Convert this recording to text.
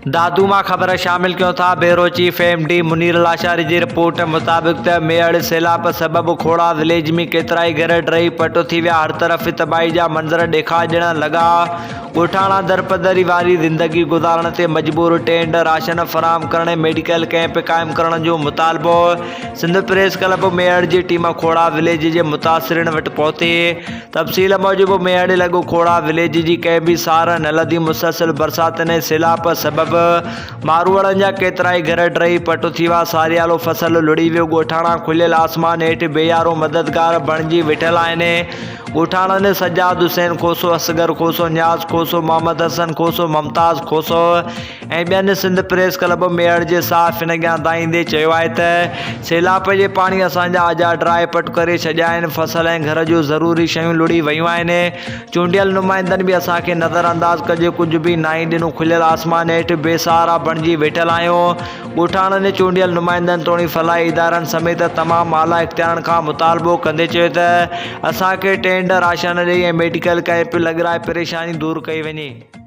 दादू मां ख़बर शामिल क्यों था। Bureau chief MD Munir Lashari जी रिपोर्ट मुताबिक़ त मेड़ सैलाब सबब खोड़ा विलेज में केतराई घर ड्रही पटो थी विया। हर तरफ़ तबाही जा मंज़र ॾेखारिजण लॻा। ॻोठाणा दरपदरी वारी ज़िंदगी गुज़ारण ते मजबूर। टेंट राशन फराहम करण, मेडिकल कैंप क़ाइम करण जो मुतालबो। सिंध प्रेस क्लब मेड़ जी टीम खोड़ा विलेज जे मुतासिरीन वटि पहुती। तफ़सील मूजिब मेड़ लॻो खोड़ा विलेज जी कंहिं बि सार न लधी। मुसलसल बरसातनि ऐं सैलाब सबब मारूअड़नि जा केतिराई घर ड्रही पटु थी विया। सारियालो फसल लुड़ी वियो। ॻोठाणा खुलियल आसमान हेठि बेयारो मददगार बणिजी वेठल आहिनि। ॻोठाणनि सजाद हुसैन खोसो, असगर खोसो, न्याज़ खोसो, मोहम्मद हसन खोसो, मुमताज़ खोसो ऐं ॿियनि सिंध प्रेस क्लब मेड़ जे साफ़ अॻियां दाईंदे चयो आहे त सैलाब जे पाणी असांजा अजा ड्राए पट करे छॾिया आहिनि। फसल ऐं घर जूं ज़रूरी शयूं लुड़ी वियूं आहिनि। चूंडियल नुमाइंदनि बि असांखे नज़रअंदाज़ कजे कुझु बि न ई ॾिनो। खुलियल आसमान हेठि बेसहारा बणिजी वेठल आहियूं। ॻोठाणनि चूंडियल नुमाइंदनि तोणी फलाही इदारनि समेत तमामु आला इख़्तियारनि खां मुतालबो कंदे चयो त असांखे टेंट राशन ॾेई ऐं मेडिकल कैंप लॻाराए परेशानी दूर कई वञे।